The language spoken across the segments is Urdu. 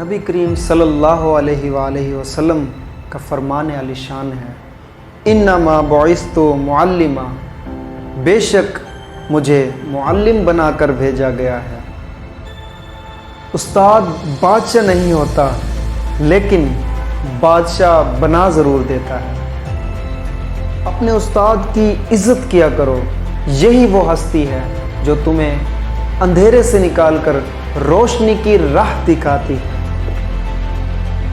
نبی کریم صلی اللہ علیہ وآلہ وسلم کا فرمان عالی شان ہے، انما بعثت معلما، بے شک مجھے معلم بنا کر بھیجا گیا ہے۔ استاد بادشاہ نہیں ہوتا لیکن بادشاہ بنا ضرور دیتا ہے۔ اپنے استاد کی عزت کیا کرو، یہی وہ ہستی ہے جو تمہیں اندھیرے سے نکال کر روشنی کی راہ دکھاتی ہے۔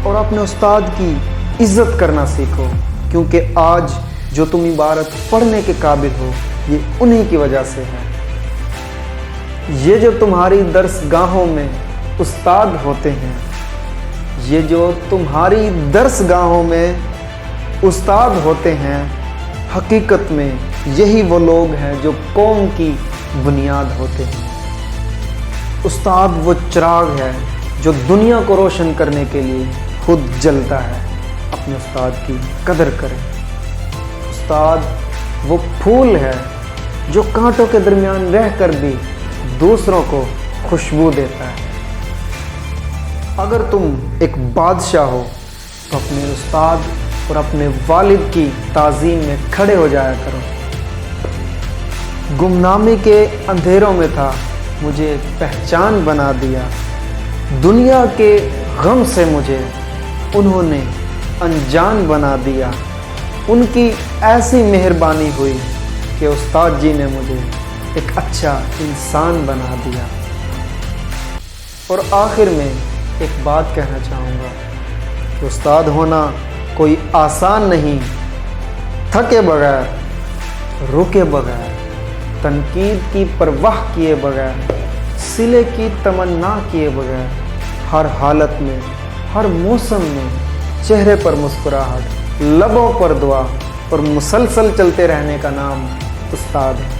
اور اپنے استاد کی عزت کرنا سیکھو، کیونکہ آج جو تم عبارت پڑھنے کے قابل ہو یہ انہی کی وجہ سے ہے۔ یہ جو تمہاری درس گاہوں میں استاد ہوتے ہیں، یہ جو تمہاری درس گاہوں میں استاد ہوتے ہیں، حقیقت میں یہی وہ لوگ ہیں جو قوم کی بنیاد ہوتے ہیں۔ استاد وہ چراغ ہے جو دنیا کو روشن کرنے کے لیے خود جلتا ہے۔ اپنے استاد کی قدر کریں۔ استاد وہ پھول ہے جو کانٹوں کے درمیان رہ کر بھی دوسروں کو خوشبو دیتا ہے۔ اگر تم ایک بادشاہ ہو تو اپنے استاد اور اپنے والد کی تعظیم میں کھڑے ہو جایا کرو۔ گمنامی کے اندھیروں میں تھا، مجھے پہچان بنا دیا، دنیا کے غم سے مجھے انہوں نے انجان بنا دیا۔ ان کی ایسی مہربانی ہوئی کہ استاد جی نے مجھے ایک اچھا انسان بنا دیا۔ اور آخر میں ایک بات کہنا چاہوں گا کہ استاد ہونا کوئی آسان نہیں۔ تھکے بغیر، رکے بغیر، تنقید کی پرواہ کیے بغیر، صلے کی تمنا کیے بغیر، ہر حالت میں، ہر موسم میں چہرے پر مسکراہٹ، لبوں پر دعا اور مسلسل چلتے رہنے کا نام استاد ہے۔